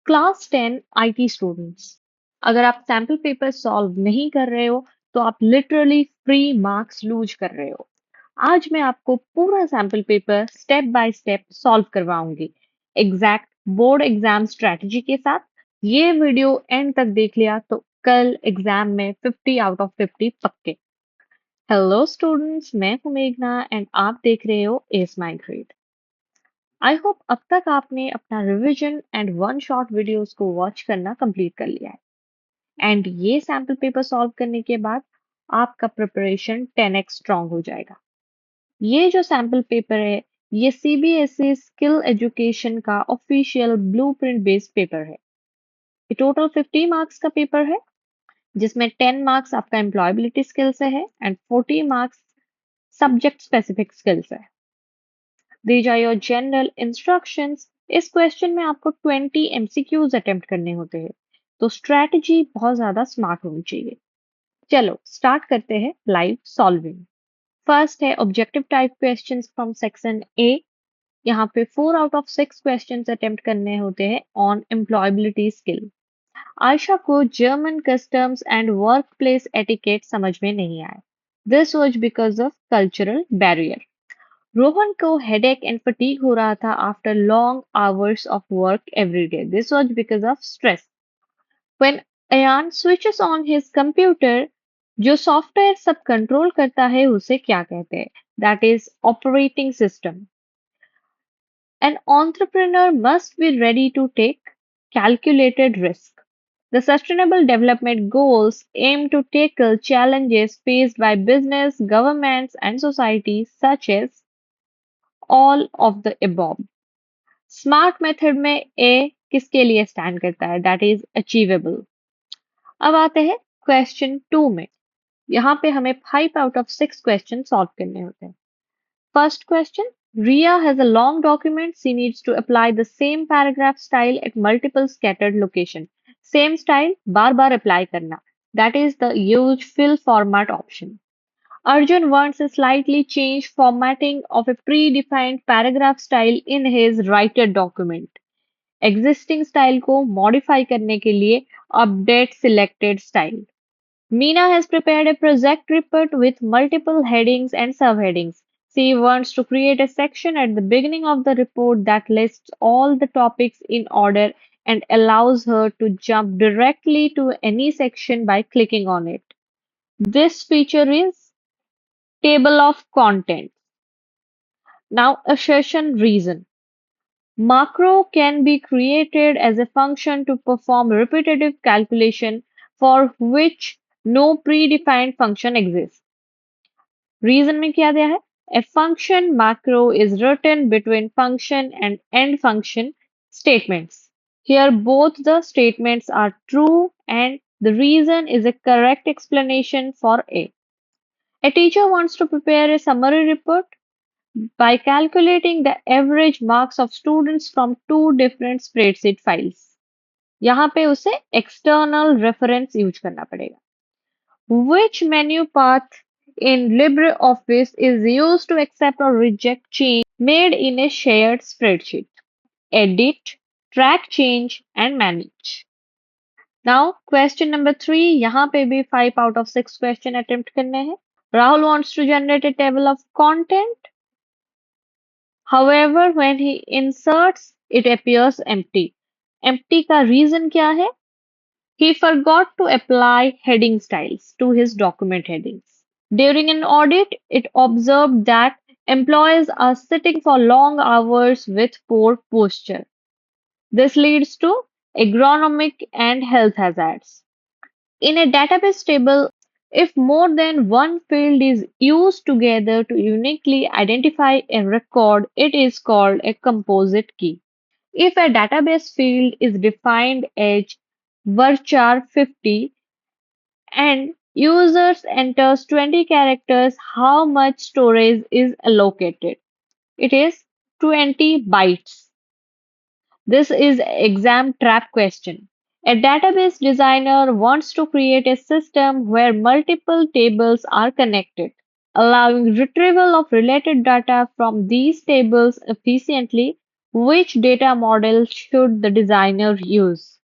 Class 10 IT students, अगर आप sample paper solve नहीं कर रहे हो तो आप लिटरली फ्री मार्क्स लूज कर रहे हो। आज मैं आपको पूरा sample paper step by step solve करवाऊंगी, एग्जैक्ट बोर्ड एग्जाम स्ट्रेटजी के साथ। ये वीडियो एंड तक देख लिया तो कल एग्जाम में 50 आउट ऑफ 50 पक्के। हेलो स्टूडेंट्स, मैं हूं मेघना एंड आप देख रहे हो S my grade. I hope अब तक आपने अपना revision and one shot videos को वॉच करना कंप्लीट कर लिया है एंड ये सैम्पल पेपर सॉल्व करने के बाद आपका प्रिपरेशन 10x स्ट्रांग हो जाएगा। ये जो सैम्पल पेपर है ये सीबीएसई स्किल एजुकेशन का ऑफिशियल ब्लूप्रिंट बेस्ड पेपर है। ये टोटल 50 मार्क्स का पेपर है जिसमें 10 मार्क्स आपका एम्प्लॉयबिलिटी स्किल से है and 40 marks subject specific skill से है। These are your general instructions। इस क्वेश्चन में आपको 20 MCQs अटेम्प्ट करने होते हैं, तो स्ट्रैटेजी बहुत ज्यादा स्मार्ट होनी चाहिए। चलो स्टार्ट करते हैं लाइव सॉल्विंग। फर्स्ट है objective type questions from section A. यहाँ पे 4 आउट ऑफ 6 क्वेश्चंस अटेम्प्ट करने होते हैं ऑन एम्प्लॉयबिलिटी स्किल। आयशा को German customs and work place etiquette समझ में नहीं आया। This was because of cultural barrier. Rohan को headache and fatigue हो रहा था after long hours of work every day. This was because of stress. When Ayan switches on his computer, जो software सब कंट्रोल करता है उसे क्या कहते हैं? That is operating system. An entrepreneur must be ready to take calculated risk. The Sustainable Development Goals aim to tackle challenges faced by business, governments, and society, such as all of the above. Smart method में ए किसके लिए stand करता है? That is achievable. अब आते हैं question 2 में। यहाँ पे हमें 5 आउट ऑफ 6 क्वेश्चन सॉल्व करने होते हैं। First question, Ria has a long document. She needs to apply the same paragraph style at multiple scattered location. Same style bar bar apply करना, that is the use fill format option. Arjun wants a slightly changed formatting of a predefined paragraph style in his writer document. Existing style को modify करने के लिए update selected style. Meena has prepared a project report with multiple headings and subheadings. She wants to create a section at the beginning of the report that lists all the topics in order and allows her to jump directly to any section by clicking on it. This feature is table of contents. Now, assertion reason. Macro can be created as a function to perform repetitive calculation for which no predefined function exists. Reason में क्या दिया है? A function macro is written between function and end function statements. Here both the statements are true and the reason is a correct explanation for A. A teacher wants to prepare a summary report by calculating the average marks of students from two different spreadsheet files. यहाँ पे उसे external reference use करना पड़ेगा. Which menu path in LibreOffice is used to accept or reject change made in a shared spreadsheet? Edit, track change, and manage. Now, question number 3. यहाँ पे भी 5 out of 6 question attempt करने हैं. Rahul wants to generate a table of content. However, when he inserts, it appears empty. Empty का reason क्या है? He forgot to apply heading styles to his document headings. During an audit, it observed that employees are sitting for long hours with poor posture. This leads to agronomic and health hazards. In a database table, if more than one field is used together to uniquely identify a record, it is called a composite key. If a database field is defined as varchar 50 and users enters 20 characters, how much storage is allocated? It is 20 bytes. This is exam trap question. A database designer wants to create a system where multiple tables are connected, allowing retrieval of related data from these tables efficiently. Which data model should the designer use?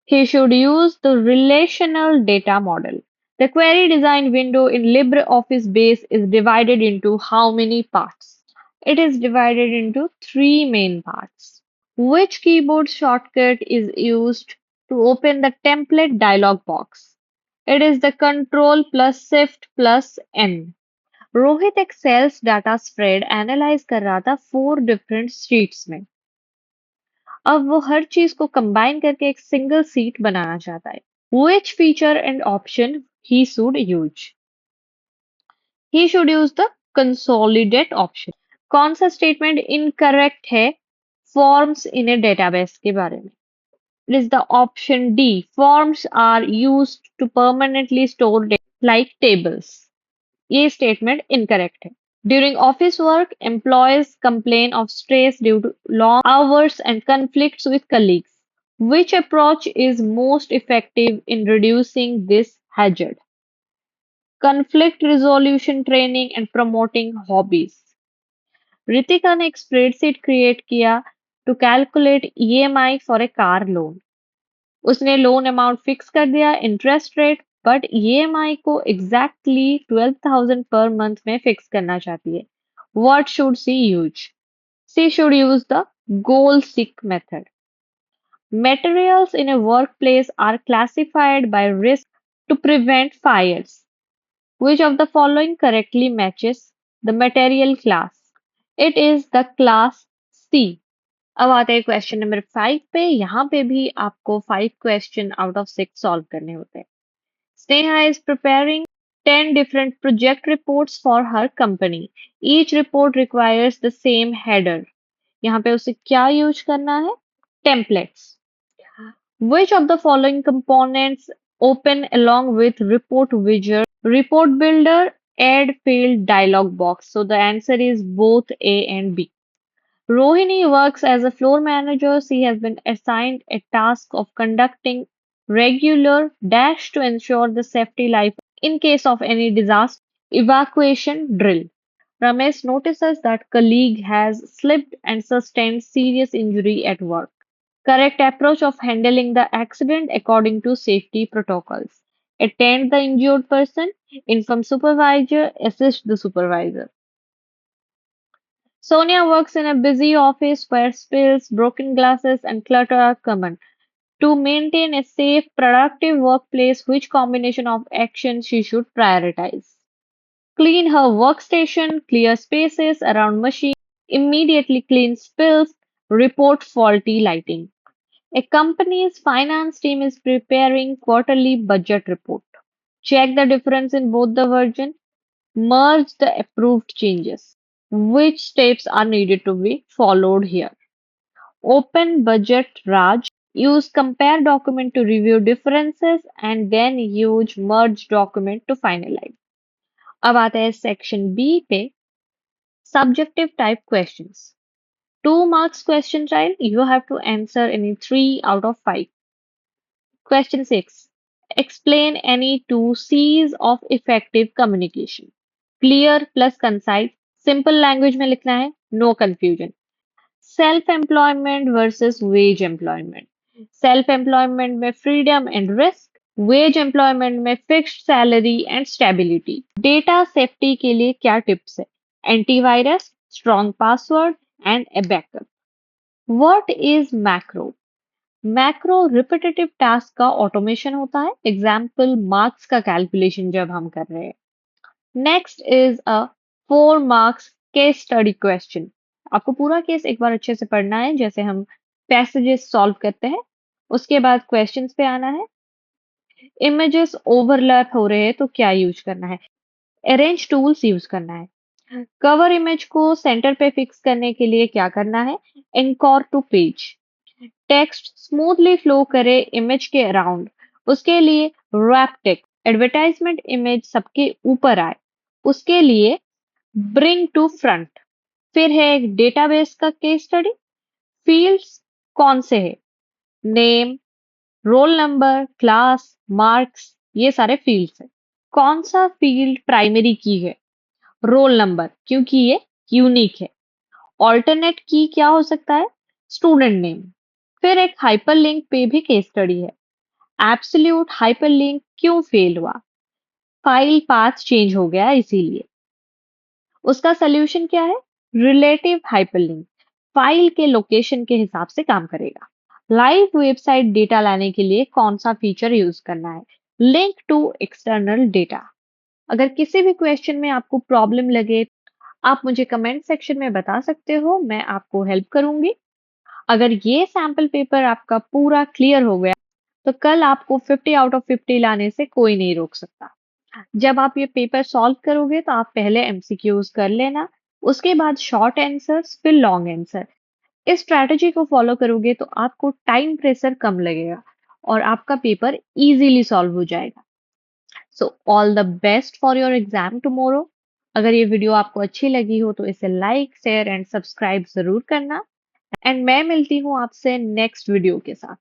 He should use the relational data model. The query design window in LibreOffice Base is divided into how many parts? It is divided into three main parts. Which keyboard shortcut is used to open the template dialog box? It is the Control plus Shift plus N. Rohit एक sales data spread analyse कर रहा था 4 different sheets में। अब वो हर चीज को combine करके एक सिंगल सीट बनाना चाहता है। Which feature and option he should use? He should use the consolidate option. कौन सा स्टेटमेंट इनकरेक्ट है फॉर्म्स इन ए डेटाबेस के बारे में? It is the option D. Forms are used to permanently store data like tables. ये statement incorrect है। During office work, employees complain of stress due to long hours and conflicts with colleagues. Which approach is most effective in reducing this hazard? Conflict resolution training and promoting hobbies. Ritika ने एक spreadsheet create किया to calculate EMI for a car loan. उसने loan amount fix कर दिया, interest rate, but EMI को exactly 12,000 per month में fix करना चाहती है। What should she use? She should use the goal seek method. Materials in a workplace are classified by risk to prevent fires. Which of the following correctly matches the material class? It is the class C. अब आते हैं question number 5 पे। यहाँ पे भी आपको 5 question out of 6 solve करने होते हैं। Sneha is preparing 10 different project reports for her company. Each report requires the same header. यहाँ पे उसे क्या यूज करना है? Templates. Which of the following components open along with report widget, report builder, add field dialog box? So the answer is both A and B. Rohini works as a floor manager. She has been assigned a task of conducting regular dash to ensure the safety life in case of any disaster evacuation drill. Ramesh notices that colleague has slipped and sustained serious injury at work. Correct approach of handling the accident according to safety protocols. Attend the injured person, inform supervisor, assist the supervisor. Sonia works in a busy office where spills, broken glasses, and clutter are common. To maintain a safe, productive workplace, which combination of actions she should prioritize? Clean her workstation, clear spaces around machines, immediately clean spills, report faulty lighting. A company's finance team is preparing quarterly budget report. Check the difference in both the version. Merge the approved changes. Which steps are needed to be followed here? Open budget Raj. Use compare document to review differences and then use merge document to finalize. अब आता है section B पे subjective type questions. 2 marks question child, you have to answer any 3 out of 5. Question 6. Explain any two C's of effective communication. Clear plus concise. Simple language में लिखना है, no confusion. Self-employment versus wage employment. Self-employment में freedom and risk. Wage employment में fixed salary and stability. Data safety के लिए क्या tips है? Antivirus, strong password and a backup. What is macro? Macro repetitive task का automation होता है। Example marks का कैलकुलेशन जब हम कर रहे हैं। Next is a 4 marks case study question. आपको पूरा केस एक बार अच्छे से पढ़ना है, जैसे हम पैसेजेस सॉल्व करते हैं। उसके बाद क्वेश्चंस पे आना है। इमेजेस ओवरलैप हो रहे हैं तो क्या यूज करना है? अरेंज टूल्स यूज करना है। कवर इमेज को सेंटर पे फिक्स करने के लिए क्या करना है? Anchor to page. Text smoothly flow करे इमेज के अराउंड, उसके लिए रैप टेक्स्ट। एडवर्टाइजमेंट इमेज सबके ऊपर आए, उसके लिए ब्रिंग टू फ्रंट। फिर है एक डेटाबेस का केस स्टडी। फील्ड्स कौन से है? Name, roll number, class, marks, ये सारे फील्ड्स है। कौन सा फील्ड प्राइमरी की है? रोल नंबर, क्योंकि ये यूनिक है। ऑल्टरनेट की क्या हो सकता है? Student name. फिर एक हाइपरलिंक पे भी केस स्टडी है। एब्सोल्यूट हाइपरलिंक क्यों फेल हुआ? फाइल पाथ चेंज हो गया इसीलिए। उसका सॉल्यूशन क्या है? Relative hyperlink. फाइल के लोकेशन के हिसाब से काम करेगा। लाइव वेबसाइट डेटा लाने के लिए कौन सा फीचर यूज करना है? Link to external data. अगर किसी भी क्वेश्चन में आपको प्रॉब्लम लगे, आप मुझे कमेंट सेक्शन में बता सकते हो, मैं आपको हेल्प करूंगी। अगर ये सैंपल पेपर आपका पूरा क्लियर हो गया, तो कल आपको 50 आउट ऑफ 50 लाने से कोई नहीं रोक सकता। जब आप ये पेपर सॉल्व करोगे तो आप पहले एमसीक्यूज कर लेना, उसके बाद शॉर्ट आंसर्स, फिर लॉन्ग आंसर। इस स्ट्रैटेजी को फॉलो करोगे तो आपको टाइम प्रेशर कम लगेगा और आपका पेपर इजीली सॉल्व हो जाएगा। So all the best for your exam tomorrow. अगर ये वीडियो आपको अच्छी लगी हो तो इसे लाइक, शेयर एंड सब्सक्राइब जरूर करना। एंड मैं मिलती हूँ आपसे नेक्स्ट वीडियो के साथ।